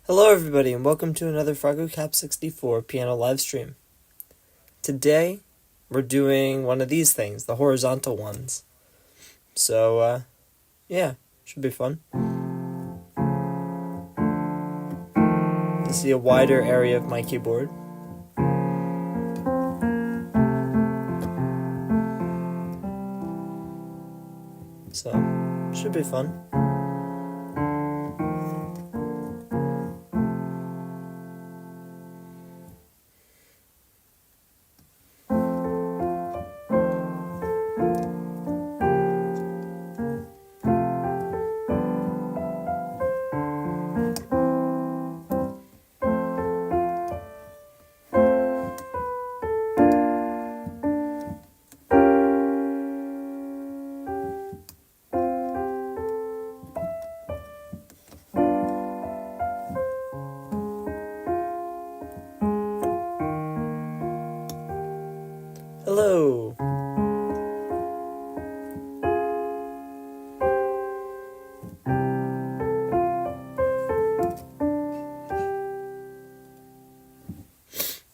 Hello everybody and welcome to another FroggoCap64 piano live stream. Today we're doing one of these things, the horizontal ones. So yeah, should be fun. You see a wider area of my keyboard. So, should be fun. Hello!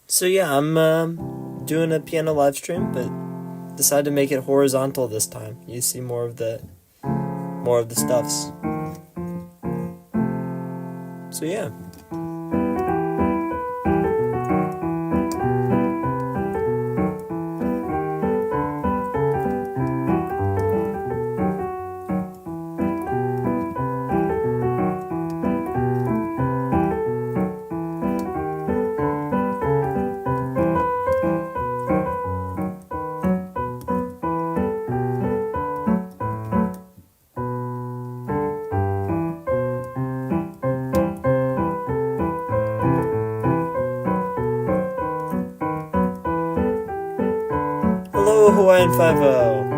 So yeah, I'm doing a piano live stream, but decided to make it horizontal this time. You see more of the stuffs. So yeah. Hello, Hawaiian 5-0.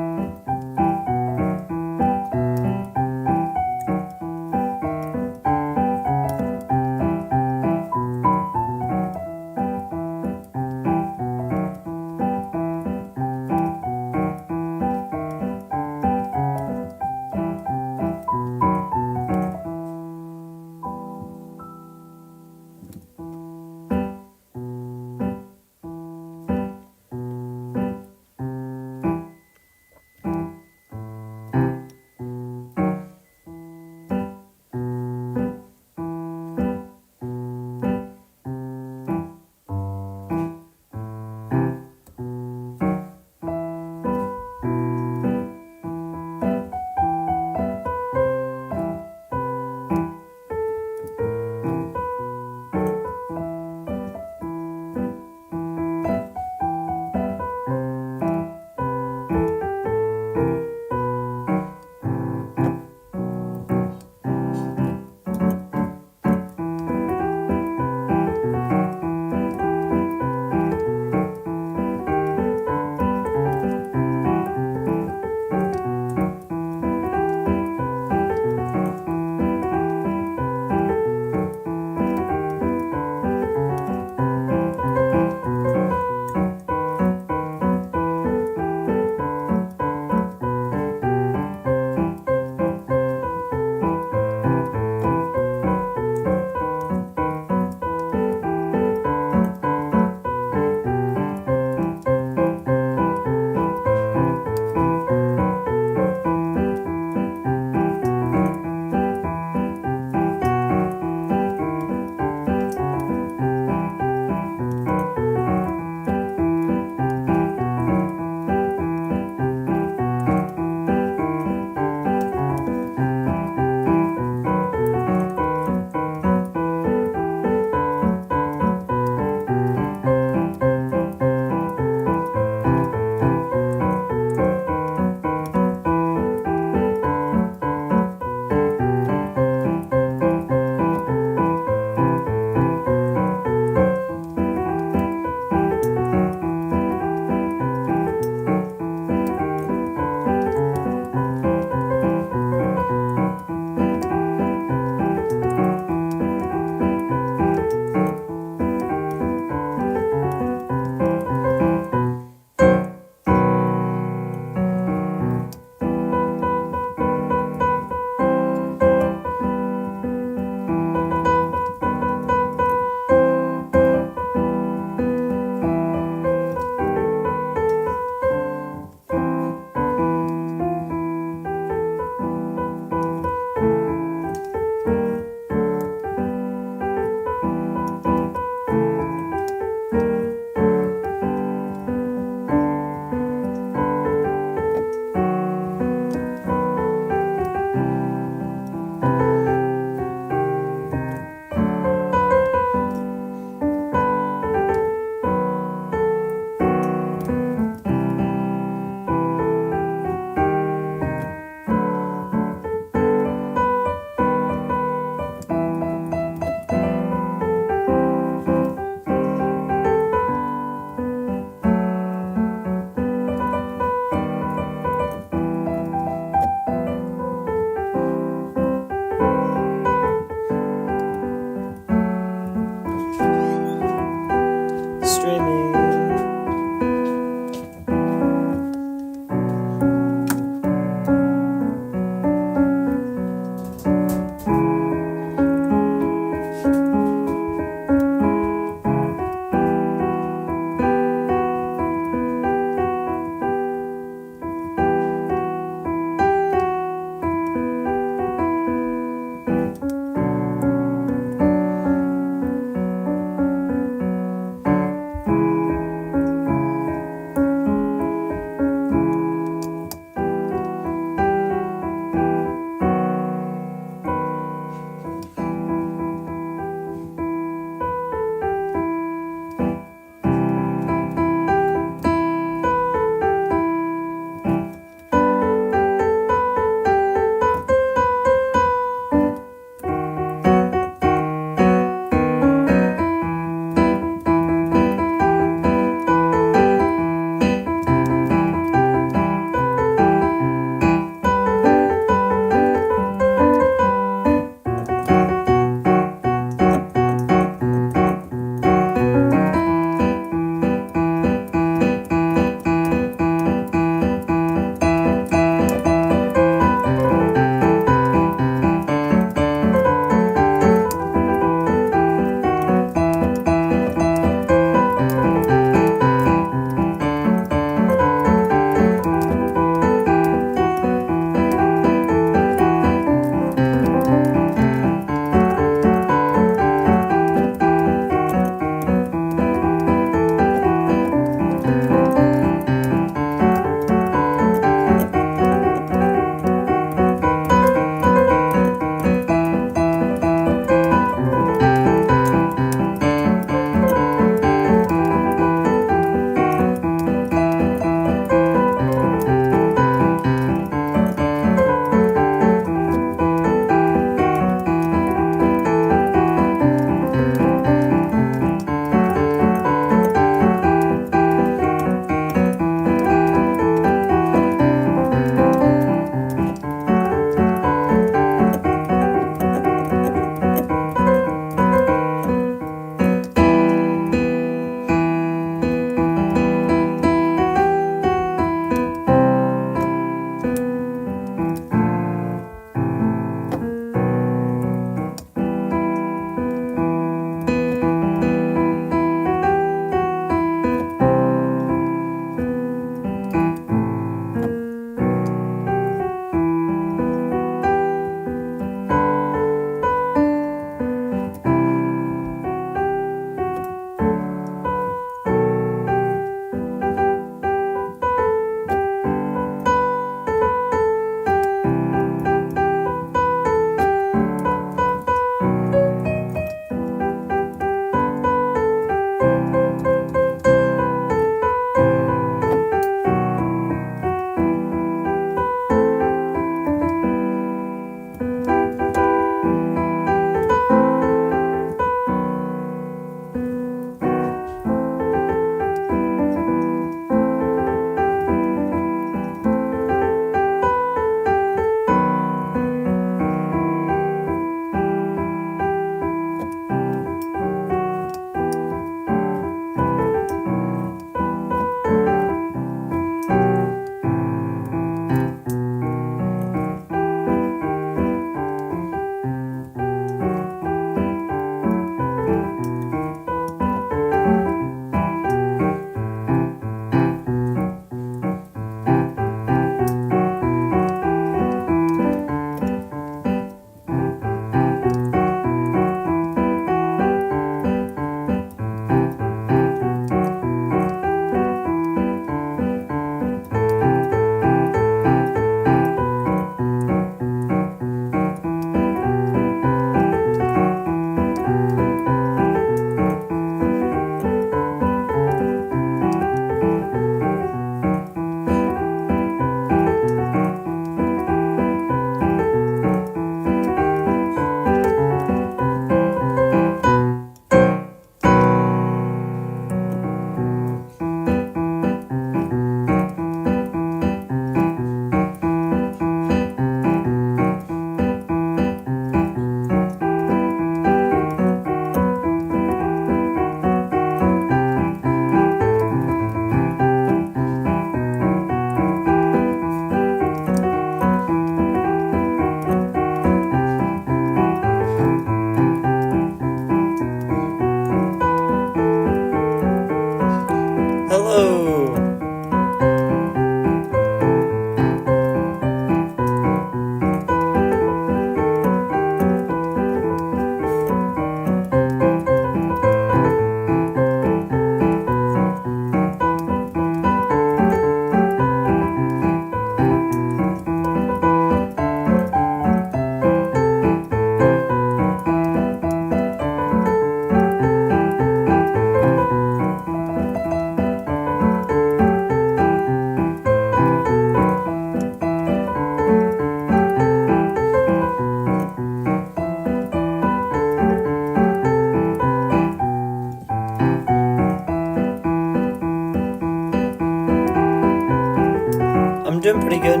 I'm doing pretty good.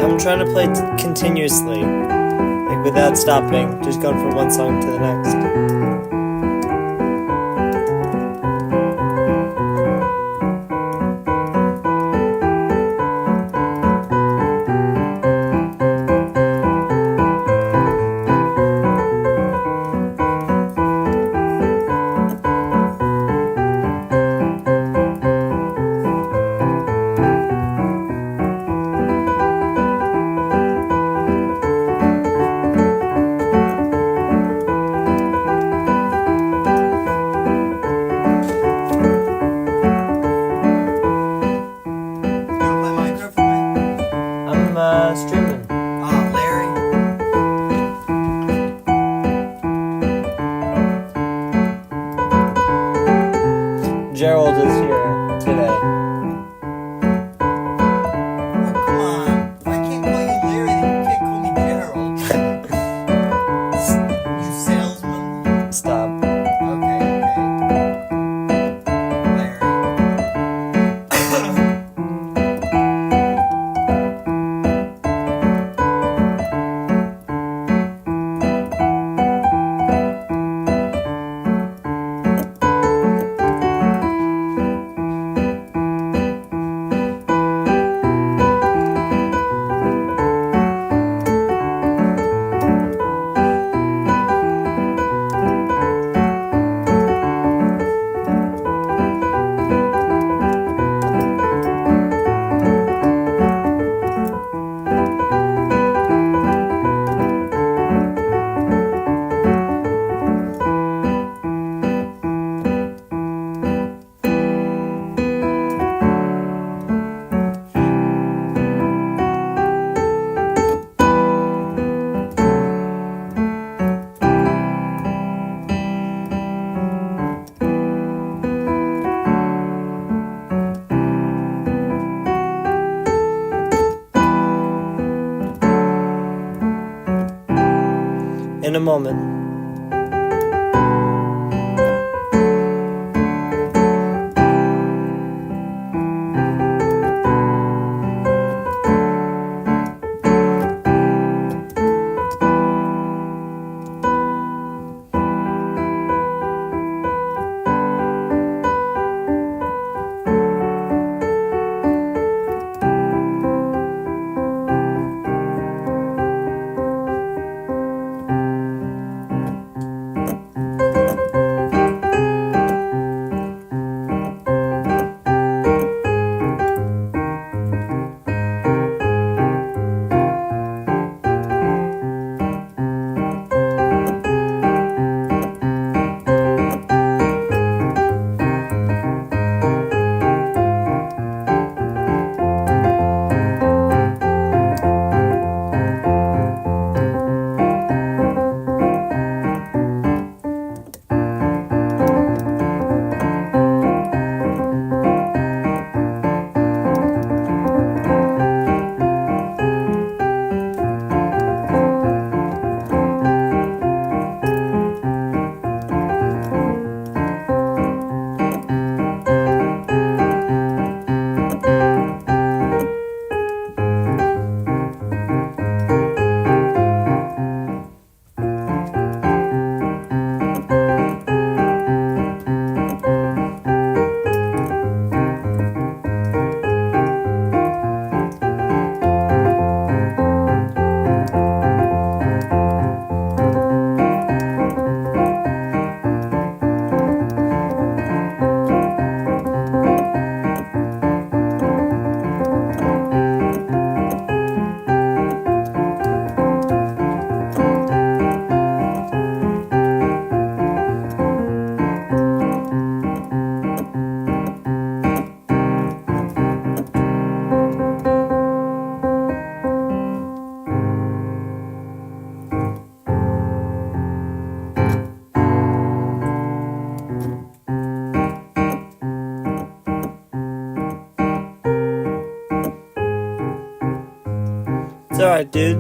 I'm trying to play continuously, like without stopping, just going from one song to the next. Streaming. Oh, Larry. Gerald is here today. Oh, come on. If I can't call you Larry, then you can't call me Gerald. You salesman. Stop. Okay. Larry. In a moment. It's alright, dude.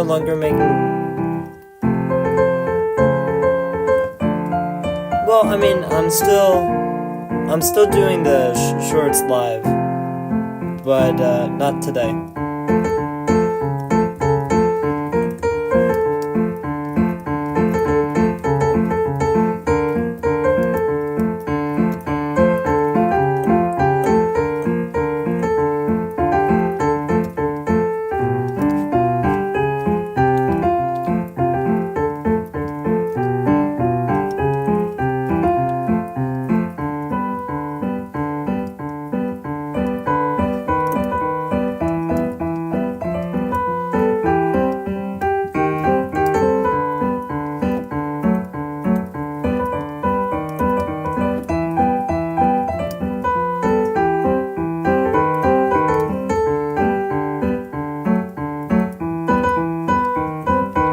no longer making. Well, I mean, I'm still doing the shorts live, but not today.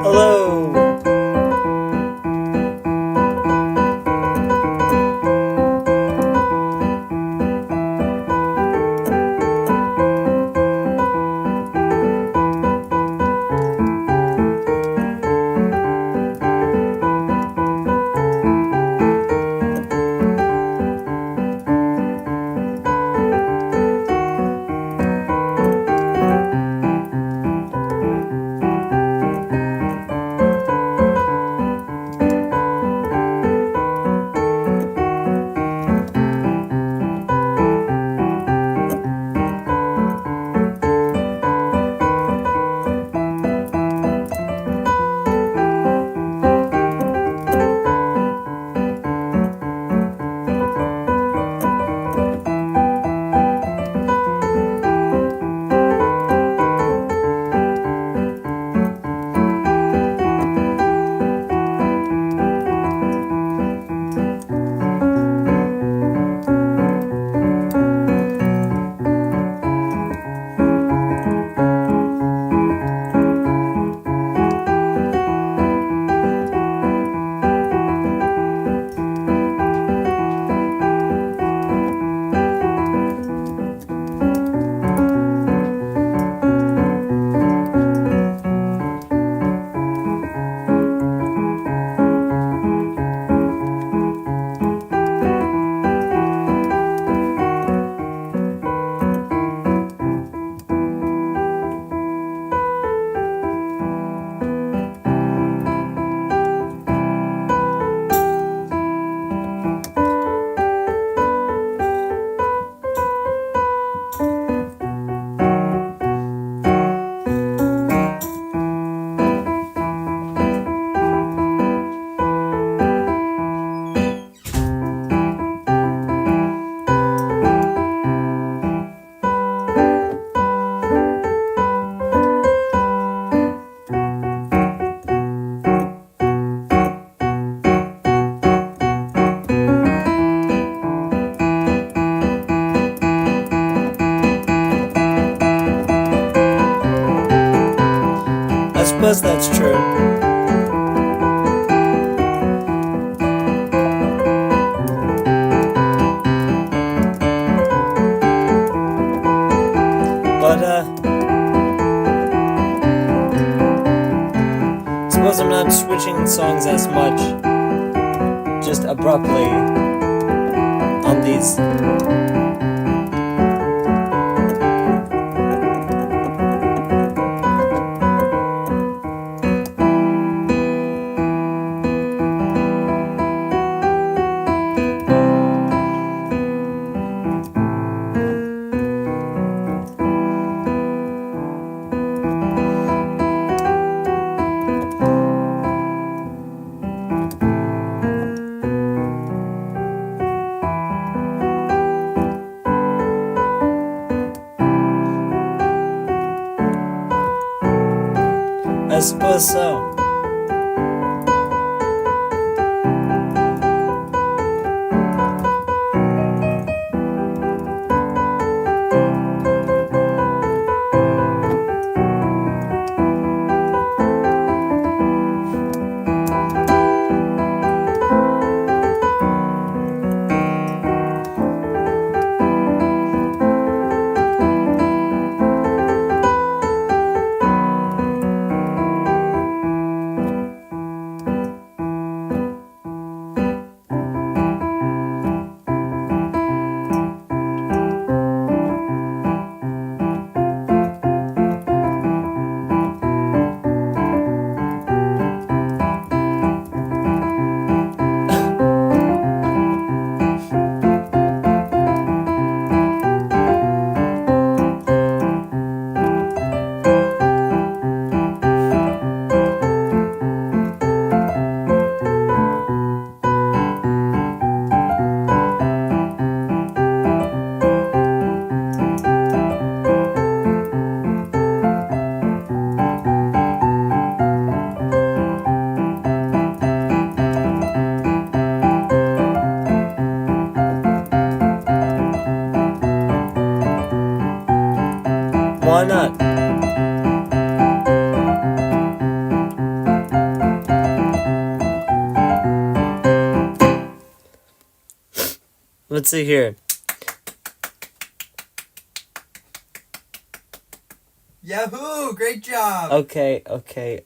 Hello! I suppose that's true. But, I suppose I'm not switching songs as much, just abruptly, on these. I suppose so. why not? Let's see here. Yahoo! Great job. Okay. Okay,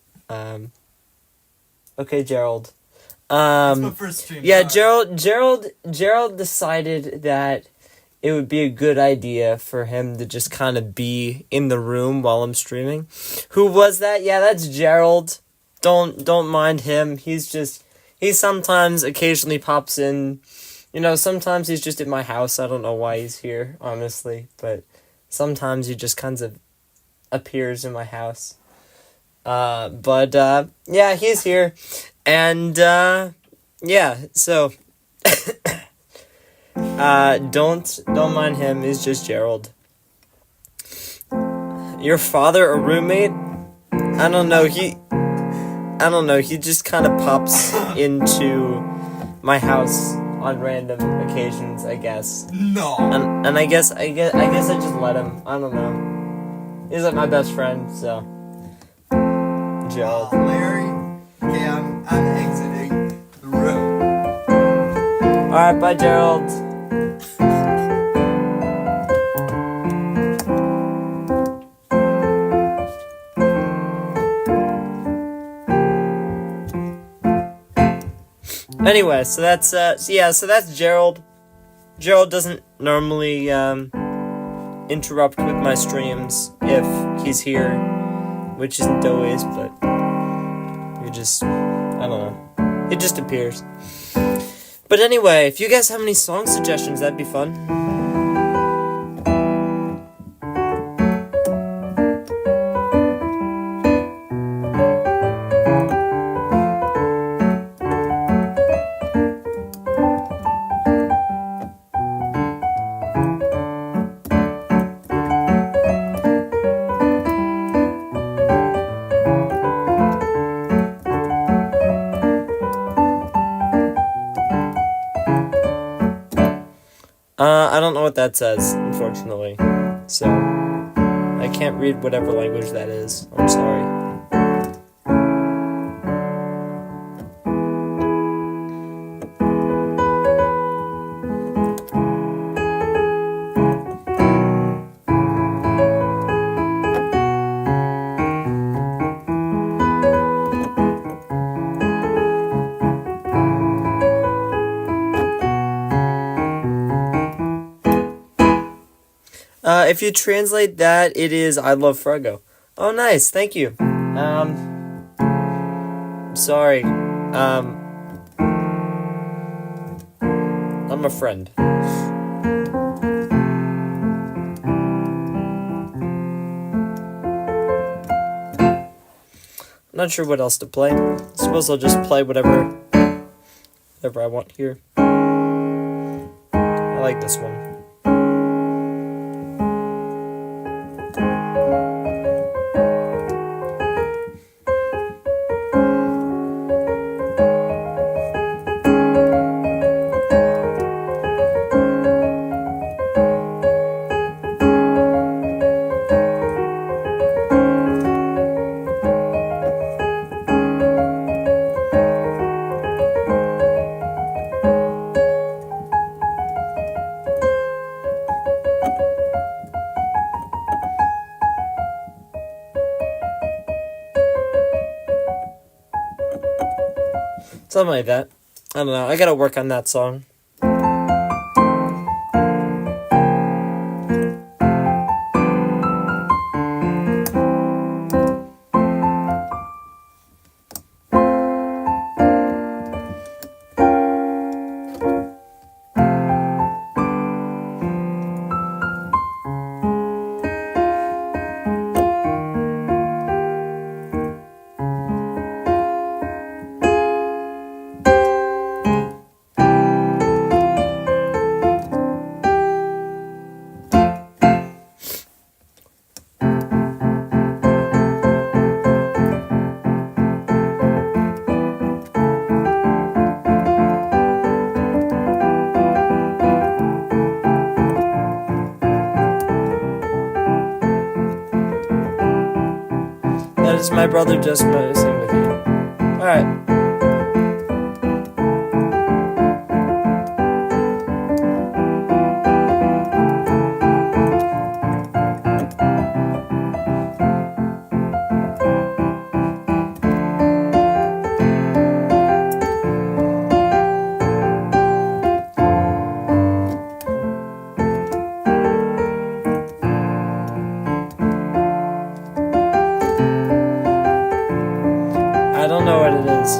Gerald. That's my first stream. Yeah, sorry. Gerald decided that it would be a good idea for him to just kind of be in the room while I'm streaming. Who was that? Yeah, that's Gerald. Don't mind him. He sometimes occasionally pops in. You know, sometimes he's just at my house. I don't know why he's here, honestly, but sometimes he just kind of appears in my house. Yeah, he's here. And yeah, so don't mind him. He's just Gerald. Your father a roommate? I don't know. He just kind of pops into my house on random occasions, I guess. No. And I guess I just let him. I don't know. He's like my best friend, so Gerald. Larry. Okay, I'm exiting the room. Alright, bye, Gerald. Anyway, so that's Gerald. Gerald doesn't normally interrupt with my streams if he's here, which isn't always, but I don't know. It just appears. But anyway, if you guys have any song suggestions, that'd be fun. I don't know what that says, unfortunately. So, I can't read whatever language that is. I'm sorry. If you translate that, it is I love Froggo. Oh, nice. Thank you. Sorry. I'm a friend. Not sure what else to play. I suppose I'll just play whatever I want here. I like this one. Something like that. I don't know. I gotta work on that song. That is my brother just messing with you. Alright. I don't know what it is.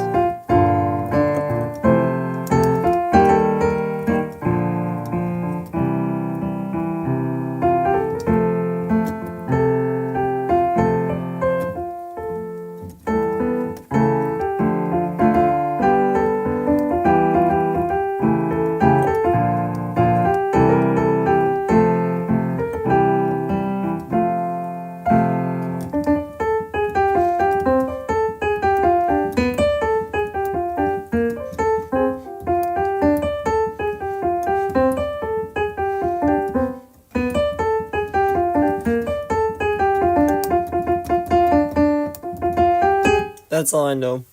That's all I know.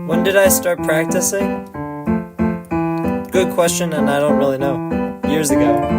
When did I start practicing? Good question, and I don't really know. Years ago.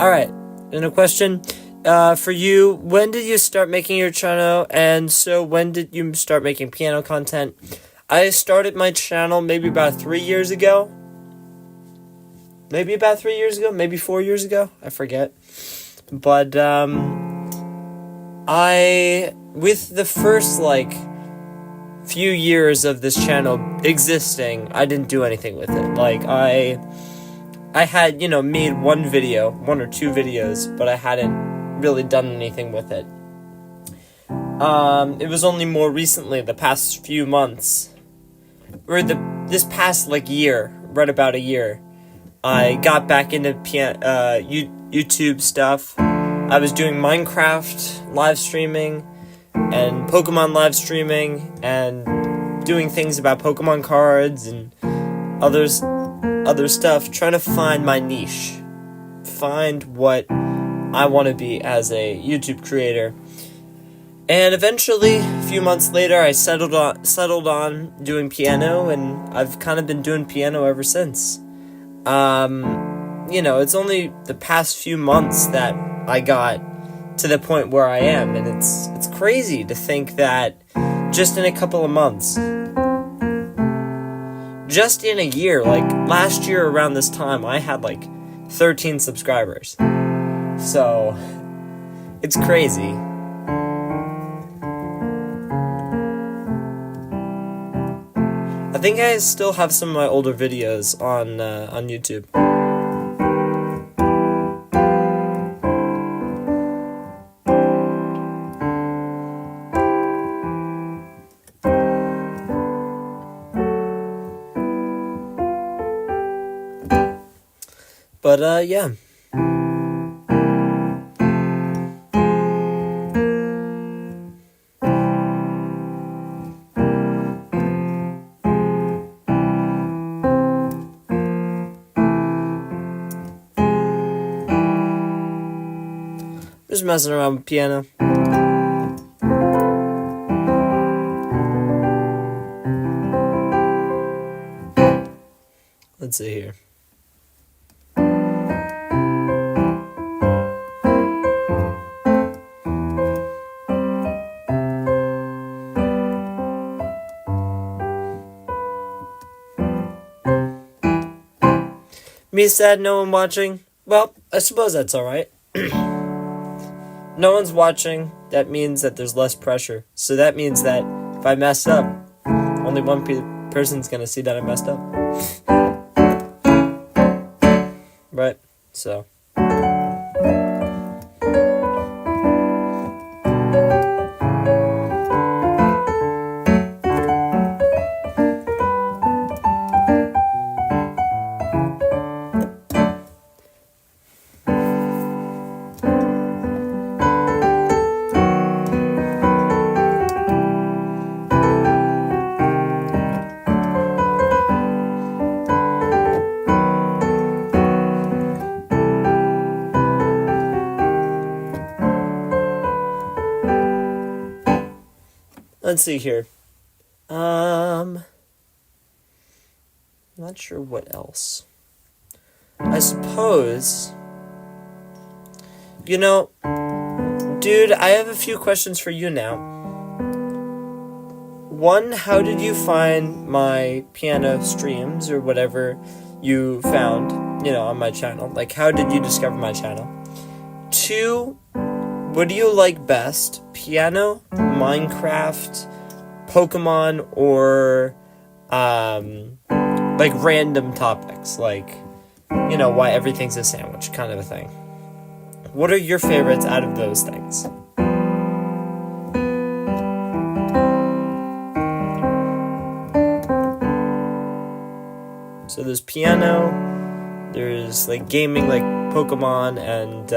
Alright. And a question for you, when did you start making your channel? And so when did you start making piano content? I started my channel maybe about 3 years ago. Maybe about 3 years ago, maybe 4 years ago, I forget. But with the first few years of this channel existing, I didn't do anything with it. Like I had, made one or two videos, but I hadn't really done anything with it. It was only more recently, the past few months, or this past year, right about a year, I got back into YouTube stuff. I was doing Minecraft live streaming and Pokemon live streaming and doing things about Pokemon cards and other stuff, trying to find my niche, find what I want to be as a YouTube creator. And eventually, a few months later, I settled on doing piano, and I've kind of been doing piano ever since. It's only the past few months that I got to the point where I am, and it's crazy to think that just in a couple of months, just in a year, last year around this time, I had 13 subscribers. So, it's crazy. I think I still have some of my older videos on YouTube. But yeah. Just messing around with piano. Let's see here. Me sad, no one watching? Well, I suppose that's alright. No one's watching, that means that there's less pressure. So that means that if I mess up, only one person's gonna see that I messed up. Right? So. Let's see here. Not sure what else. I suppose, dude, I have a few questions for you now. One, how did you find my piano streams or whatever you found, on my channel? Like, how did you discover my channel? Two, what do you like best? Piano, Minecraft, Pokemon, or like random topics, like why everything's a sandwich kind of a thing. What are your favorites out of those things? So there's piano, there's like gaming, like Pokemon, and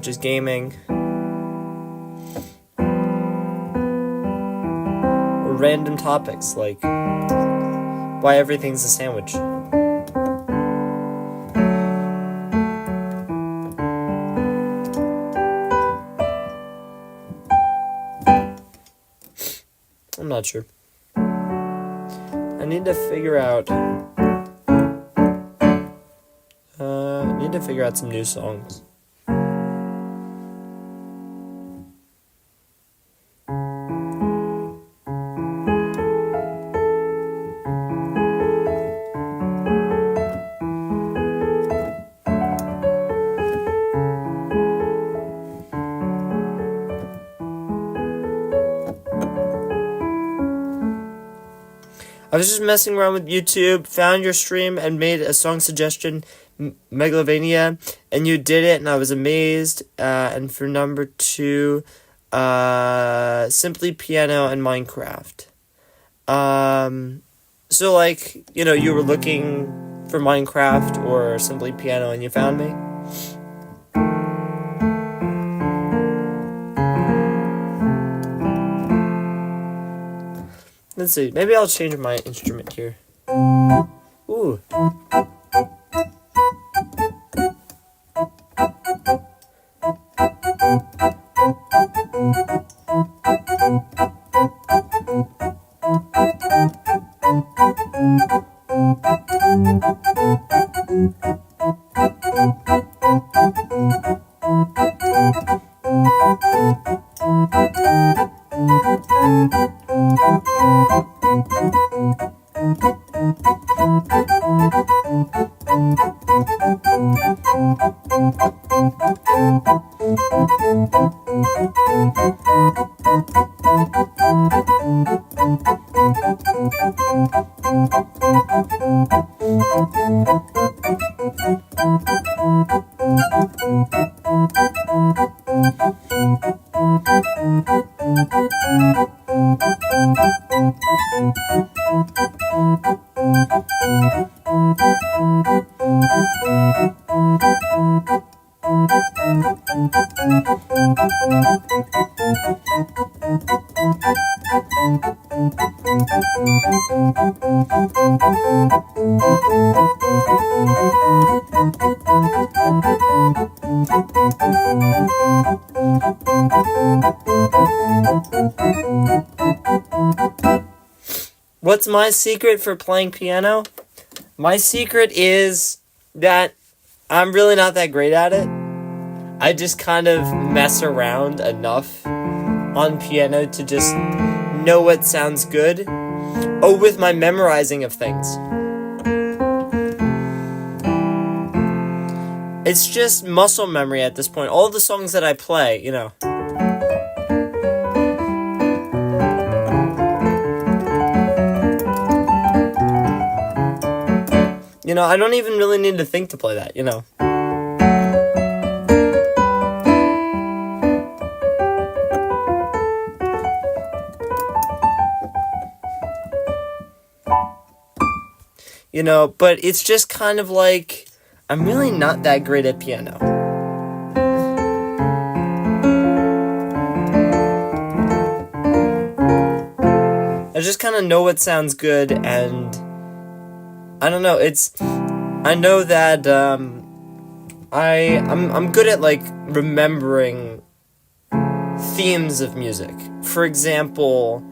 just gaming. Or random topics, like why everything's a sandwich. I'm not sure. I need to figure out some new songs. I was just messing around with YouTube, found your stream, and made a song suggestion, Megalovania, and you did it, and I was amazed. And for number 2, Simply Piano and Minecraft. So like, you were looking for Minecraft or Simply Piano, and you found me? Let's see, maybe I'll change my instrument here. Ooh. What's my secret for playing piano? My secret is that I'm really not that great at it. I just kind of mess around enough on piano to just know what sounds good. Oh, with my memorizing of things. It's just muscle memory at this point. All the songs that I play, you know. You know, I don't even really need to think to play that, you know. You know, but it's just kind of like, I'm really not that great at piano. I just kind of know what sounds good, and I don't know, I know that, I'm good at, like, remembering themes of music. For example,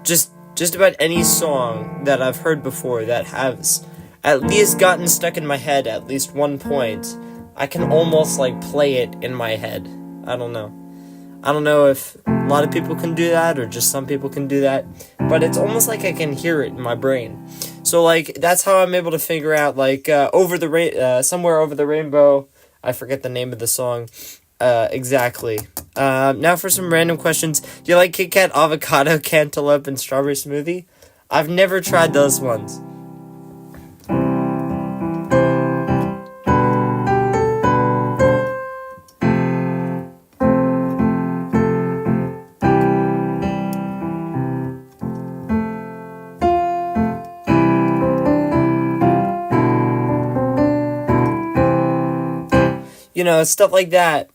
just about any song that I've heard before that has at least gotten stuck in my head at least one point, I can almost, like, play it in my head. I don't know. I don't know if a lot of people can do that or just some people can do that, but it's almost like I can hear it in my brain. So, like, that's how I'm able to figure out, like, Somewhere Over the Rainbow. I forget the name of the song exactly. Now for some random questions. Do you like Kit Kat, avocado, cantaloupe, and strawberry smoothie? I've never tried those ones. You know, stuff like that.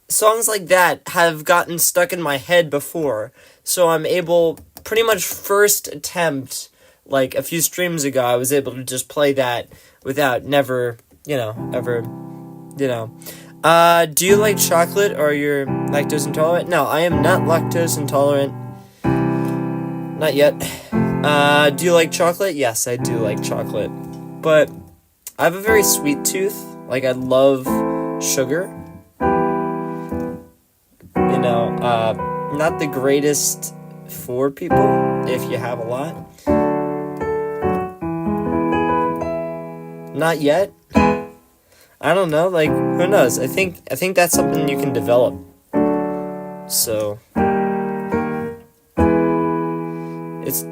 Songs like that have gotten stuck in my head before, so I'm able, pretty much first attempt, like a few streams ago, I was able to just play that without never, ever. Do you like chocolate, or you're lactose intolerant? No, I am not lactose intolerant. Not yet. Do you like chocolate? Yes, I do like chocolate. But I have a very sweet tooth. Like, I love sugar. You know, not the greatest for people if you have a lot. Not yet. I don't know, like, who knows? I think that's something you can develop. So, it's,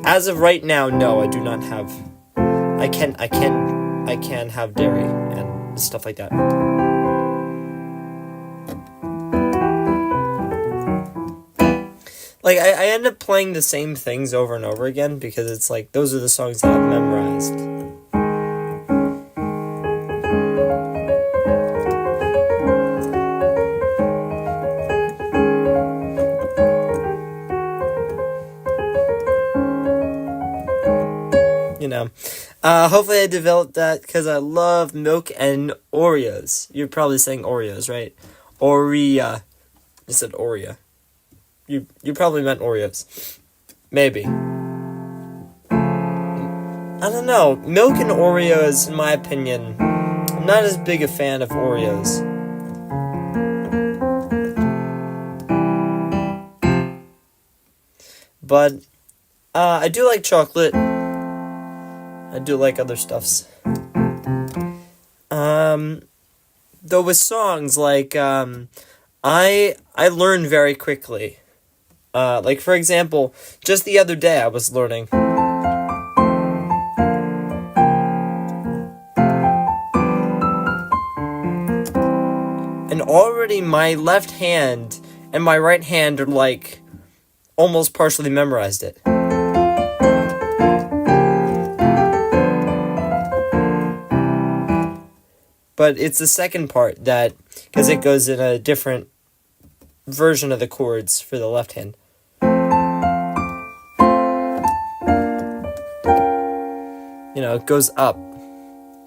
as of right now, no, I do not have, I can have dairy and stuff like that. Like, I end up playing the same things over and over again because it's like, those are the songs that I've memorized. You know, hopefully I developed that because I love milk and Oreos. You're probably saying Oreos, right? Oreo. You said Oreo. You probably meant Oreos. Maybe. I don't know. Milk and Oreos, in my opinion, I'm not as big a fan of Oreos. But, I do like chocolate. I do like other stuffs. Though with songs, like, I learn very quickly. Like, for example, just the other day I was learning. And already, my left hand and my right hand are like almost partially memorized it. But it's the second part that, because it goes in a different version of the chords for the left hand. You know, it goes up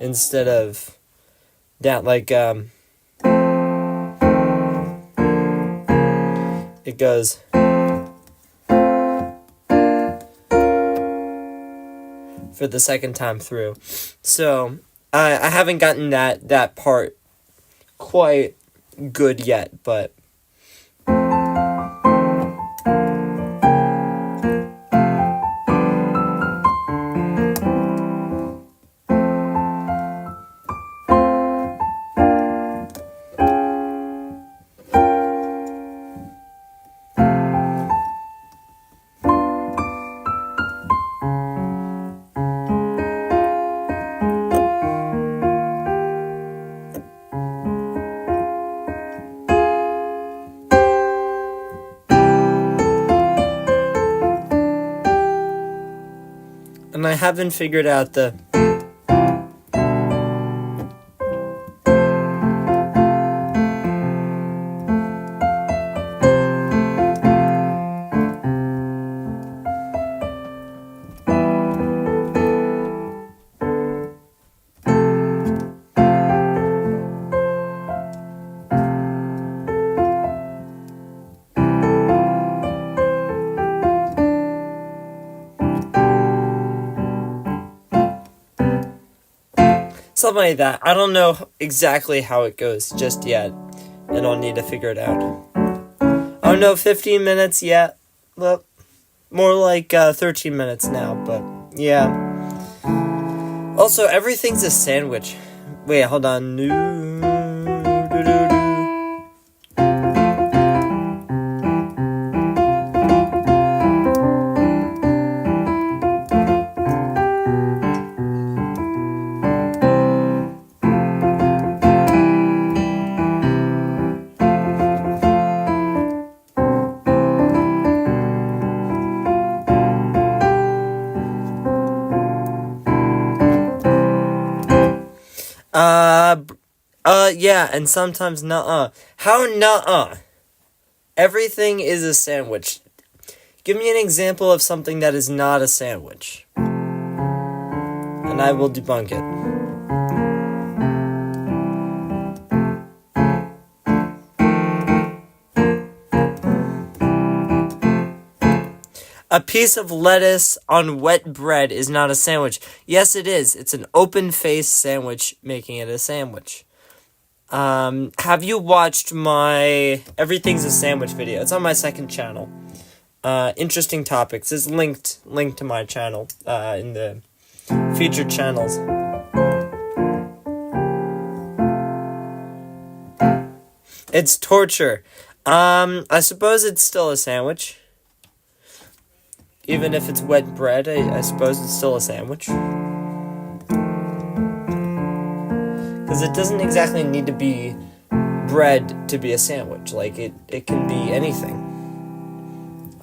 instead of down, like, it goes for the second time through. So, I haven't gotten that part quite good yet, but and I haven't figured out the something like that. I don't know exactly how it goes just yet, and I'll need to figure it out. I don't know, 15 minutes yet. Well, more like 13 minutes now, but yeah. Also, everything's a sandwich. Wait, hold on. Yeah, and sometimes nuh-uh. How nuh-uh? Everything is a sandwich. Give me an example of something that is not a sandwich, and I will debunk it. A piece of lettuce on wet bread is not a sandwich. Yes, it is. It's an open-faced sandwich, making it a sandwich. Have you watched my Everything's a Sandwich video? It's on my second channel. Interesting topics. It's linked to my channel, in the featured channels. It's torture. I suppose it's still a sandwich. Even if it's wet bread, I suppose it's still a sandwich. Because it doesn't exactly need to be bread to be a sandwich. Like, it can be anything.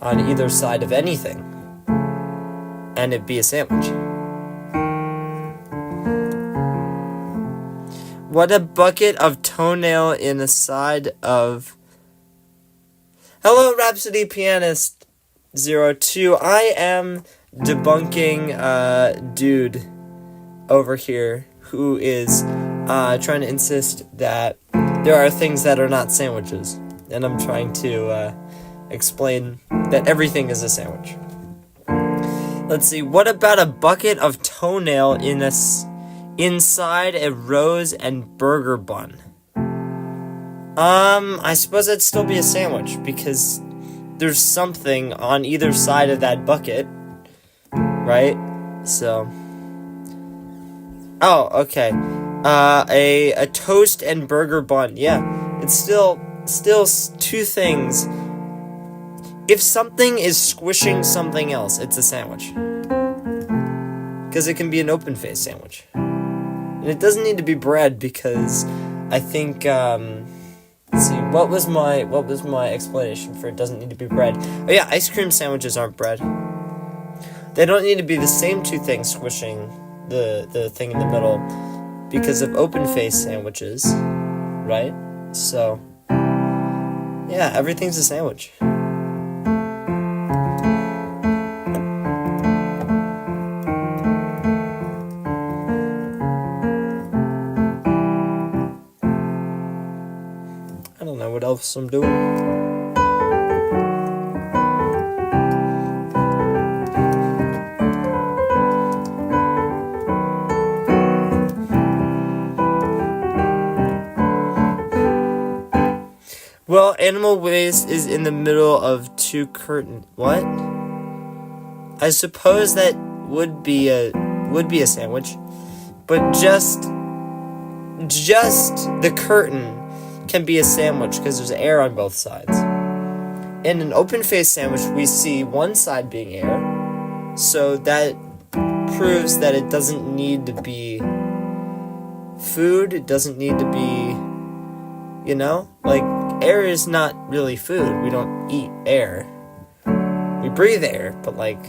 On either side of anything. And it'd be a sandwich. What a bucket of toenail in the side of... Hello, Rhapsody Pianist 02. I am debunking dude over here who is trying to insist that there are things that are not sandwiches. And I'm trying to explain that everything is a sandwich. Let's see, what about a bucket of toenail inside a rose and burger bun? I suppose that'd still be a sandwich, because there's something on either side of that bucket, right? So, oh, okay. A toast and burger bun. Yeah, it's still two things. If something is squishing something else, it's a sandwich. Because it can be an open-faced sandwich. And it doesn't need to be bread, because I think, Let's see, what was my explanation for it doesn't need to be bread? Oh yeah, ice cream sandwiches aren't bread. They don't need to be the same two things squishing the thing in the middle because of open face sandwiches, right? So yeah, everything's a sandwich. I don't know what else I'm doing. Well, animal waste is in the middle of two curtains. What? I suppose that would be a sandwich, but just the curtain can be a sandwich because there's air on both sides. In an open face sandwich, we see one side being air, so that proves that it doesn't need to be food. It doesn't need to be, like air is not really food. We don't eat air. We breathe air, but like.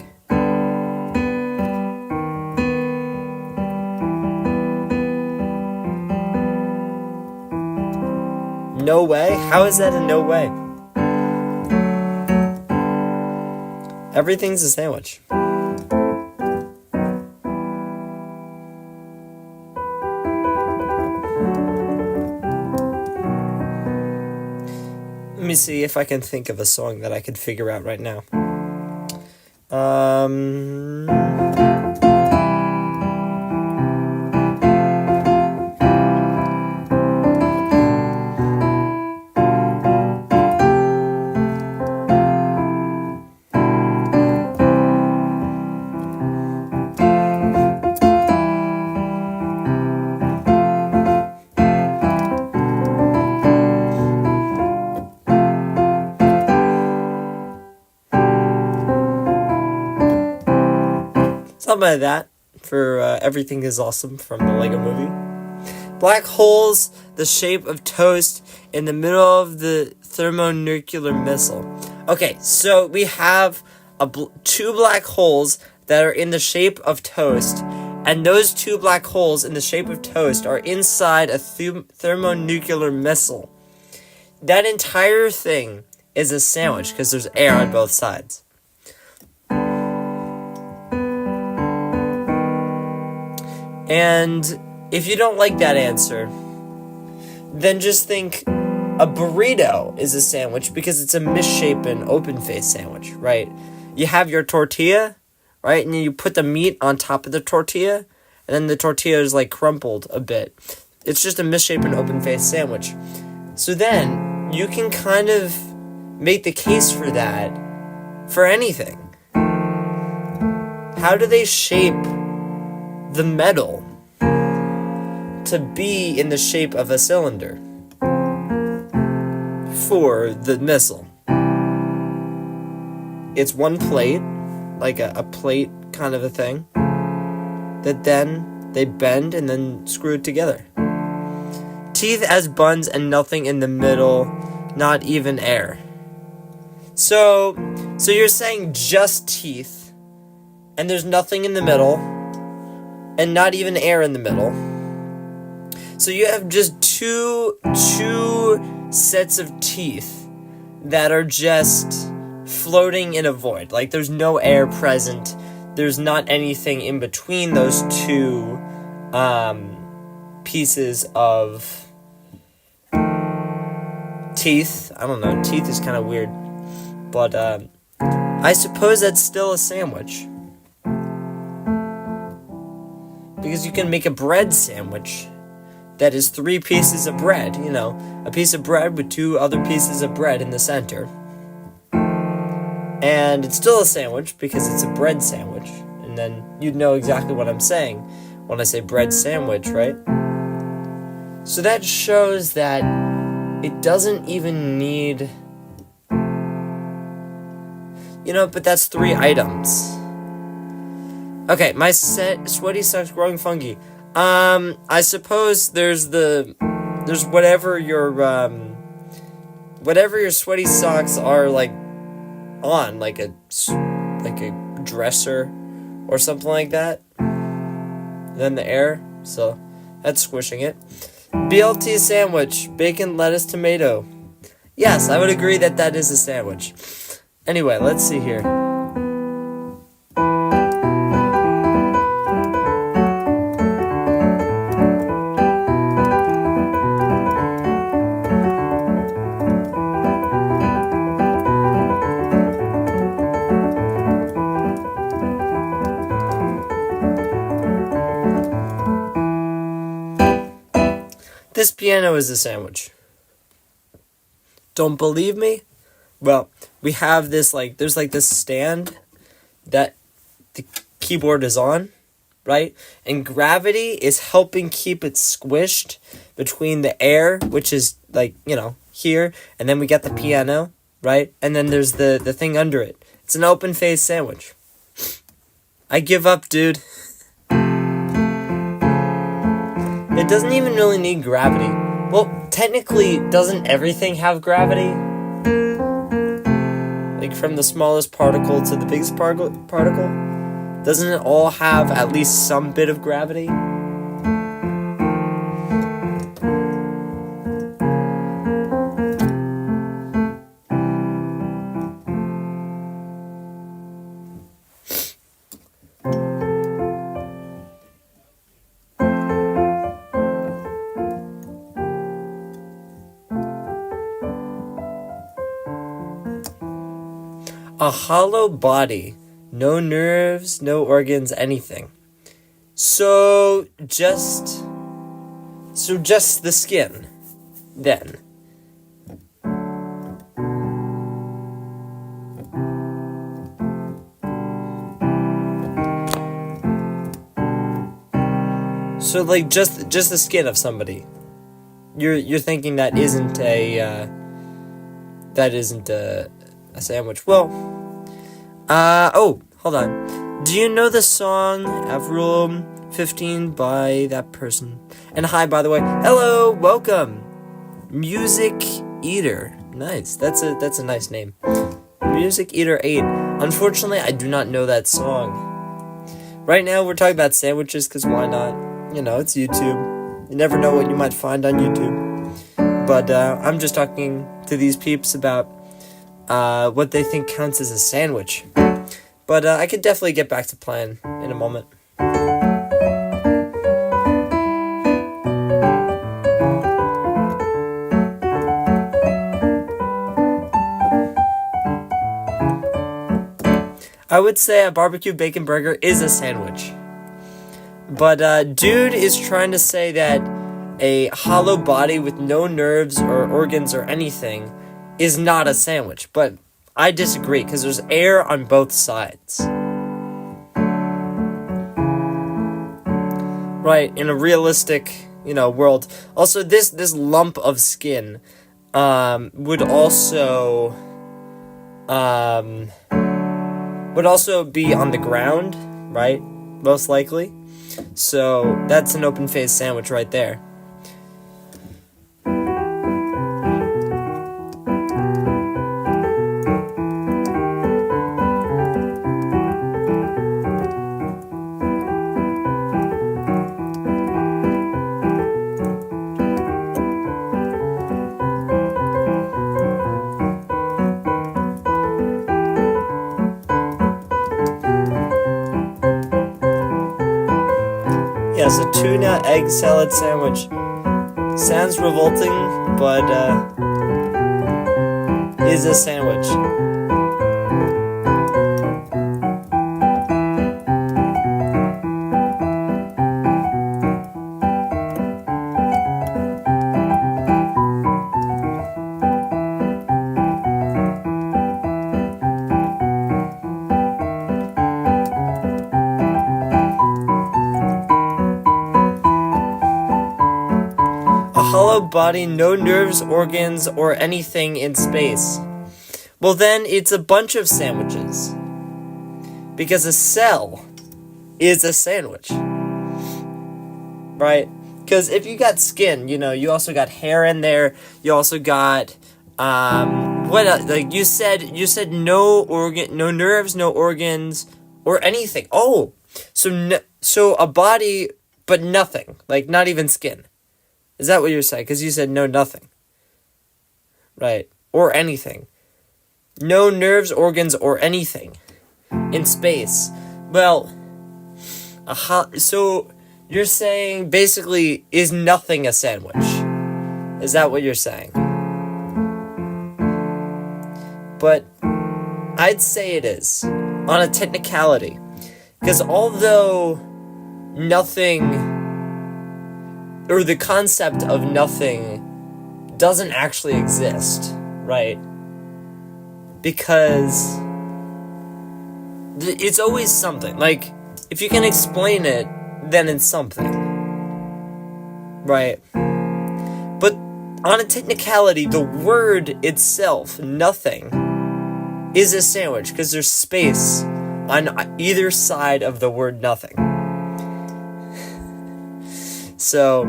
No way? How is that a no way? Everything's a sandwich. Let me see if I can think of a song that I could figure out right now. Something like that for Everything is Awesome from the Lego Movie. Black holes the shape of toast in the middle of the thermonuclear missile. Okay, so we have two black holes that are in the shape of toast, and those two black holes in the shape of toast are inside a thermonuclear missile. That entire thing is a sandwich because there's air on both sides. And if you don't like that answer, then just think a burrito is a sandwich because it's a misshapen open-faced sandwich, right? You have your tortilla, right? And then you put the meat on top of the tortilla, and then the tortilla is like crumpled a bit. It's just a misshapen open-faced sandwich. So then you can kind of make the case for that for anything. How do they shape the metal to be in the shape of a cylinder for the missile? It's one plate, like a plate kind of a thing, that then they bend and then screw it together. Teeth as buns and nothing in the middle, not even air. So you're saying just teeth, and there's nothing in the middle, and not even air in the middle. So you have just two sets of teeth that are just floating in a void. Like there's no air present. There's not anything in between those two pieces of teeth. I don't know. Teeth is kind of weird. But I suppose that's still a sandwich. Because you can make a bread sandwich that is 3 pieces of bread, a piece of bread with 2 other pieces of bread in the center. And it's still a sandwich because it's a bread sandwich. And then you'd know exactly what I'm saying when I say bread sandwich, right? So that shows that it doesn't even need, but that's 3 items. Okay, my sweaty starts growing funky. I suppose there's whatever your whatever your sweaty socks are like on, like a dresser or something like that. Then the air, so that's squishing it. BLT sandwich, bacon, lettuce, tomato. Yes, I would agree that that is a sandwich. Anyway, let's see here. This piano is a sandwich. Don't believe me? Well, we have this, like, there's like this stand that the keyboard is on, right? And gravity is helping keep it squished between the air, which is like, you know, here, and then we got the piano, right? And then there's the thing under it. It's an open face sandwich. I give up, dude. It doesn't even really need gravity. Well, technically, doesn't everything have gravity? Like from the smallest particle to the biggest particle? Doesn't it all have at least some bit of gravity? A hollow body. No nerves, no organs, anything. So just the skin, then. So like just the skin of somebody. You're thinking that isn't a sandwich. Well, oh, hold on. Do you know the song Avril 15 by that person? And hi, by the way. Hello, welcome. Music Eater. Nice. That's a nice name. Music Eater 8. Unfortunately, I do not know that song. Right now, we're talking about sandwiches, because why not? You know, it's YouTube. You never know what you might find on YouTube. But I'm just talking to these peeps about what they think counts as a sandwich. But I could definitely get back to playing in a moment. I would say a barbecue bacon burger is a sandwich. But dude is trying to say that a hollow body with no nerves or organs or anything is not a sandwich. But I disagree, because there's air on both sides. Right, in a realistic, world. Also, this lump of skin would also be on the ground, right? Most likely. So that's an open-faced sandwich right there. Yes, a tuna egg salad sandwich. Sounds revolting, but is a sandwich. Hollow body, no nerves, organs, or anything in space. Well, then it's a bunch of sandwiches. Because a cell is a sandwich. Right? Because if you got skin, you also got hair in there. You also got What like you said no no nerves, no organs, or anything. Oh, so a body but nothing, like not even skin. Is that what you're saying? Because you said no nothing, right? Or anything. No nerves, organs, or anything in space. Well, so you're saying basically is nothing a sandwich? Is that what you're saying? But I'd say it is, on a technicality. Because although nothing, or the concept of nothing, doesn't actually exist, right? Because it's always something. Like, if you can explain it, then it's something. Right? But on a technicality, the word itself, nothing, is a sandwich because there's space on either side of the word nothing. So,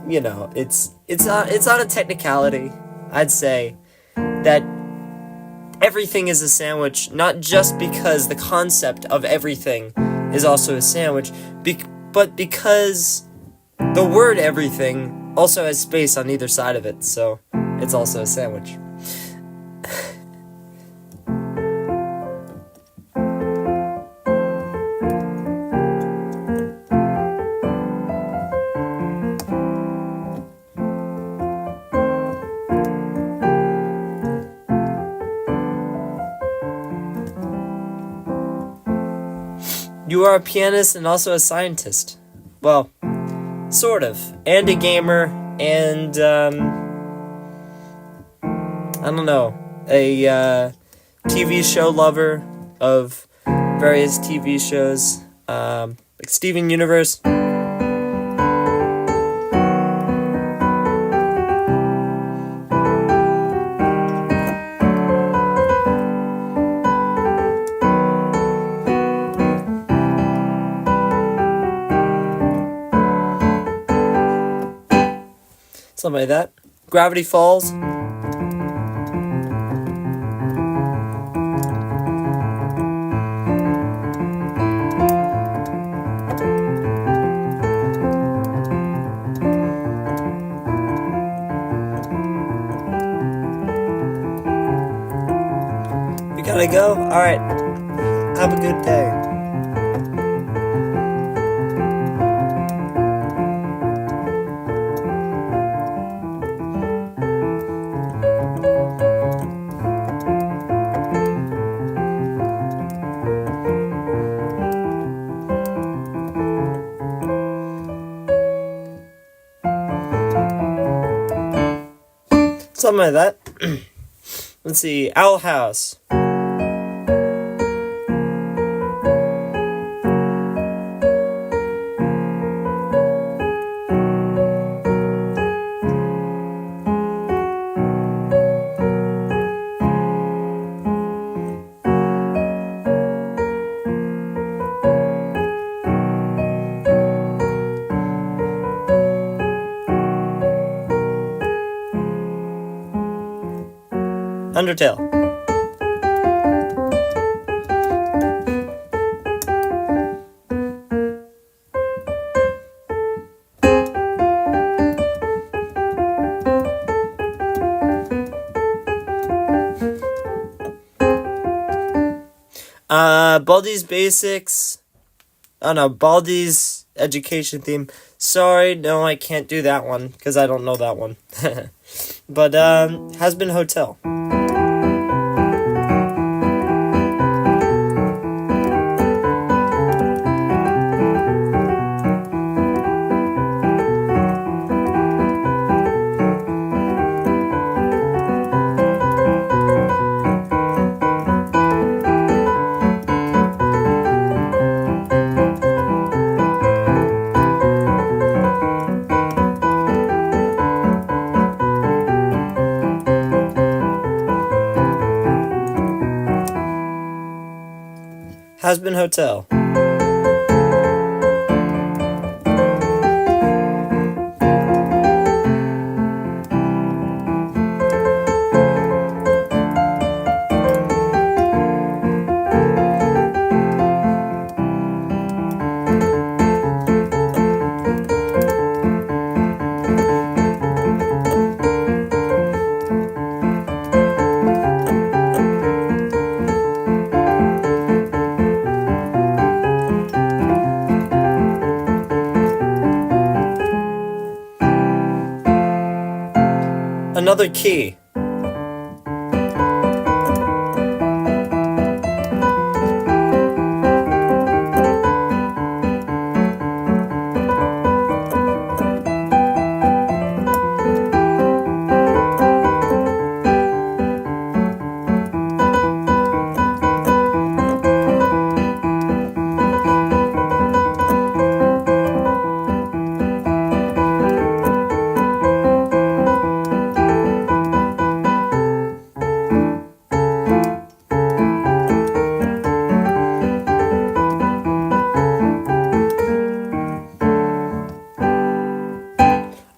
you know, it's on a technicality. I'd say that everything is a sandwich, not just because the concept of everything is also a sandwich, but because the word everything also has space on either side of it, so it's also a sandwich. You are a pianist and also a scientist. Well, sort of. And a gamer, and, I don't know, a TV show lover of various TV shows, like Steven Universe. Something like that. Gravity Falls. You gotta go? Alright. Have a good day. Something like that. Let's see. Owl House. Undertale. Baldi's Basics. Oh no, Baldi's Education Theme. Sorry, no, I can't do that one, because I don't know that one. But, Hazbin Hotel. Hazbin Hotel. another key.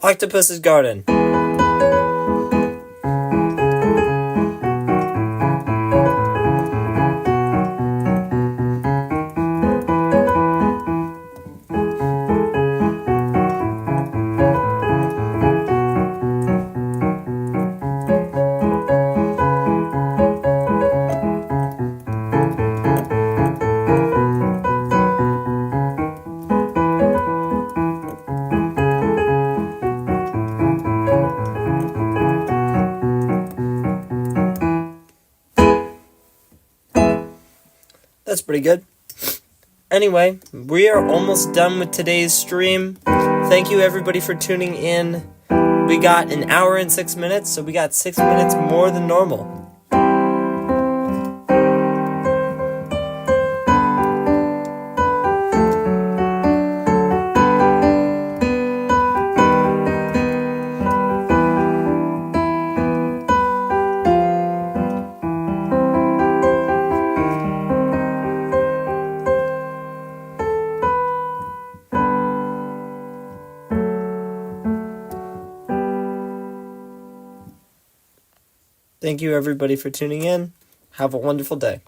Octopus's Garden. That's pretty good. Anyway, we are almost done with today's stream. Thank you everybody for tuning in. We got an hour and 6 minutes, so we got 6 minutes more than normal. Thank you everybody for tuning in. Have a wonderful day.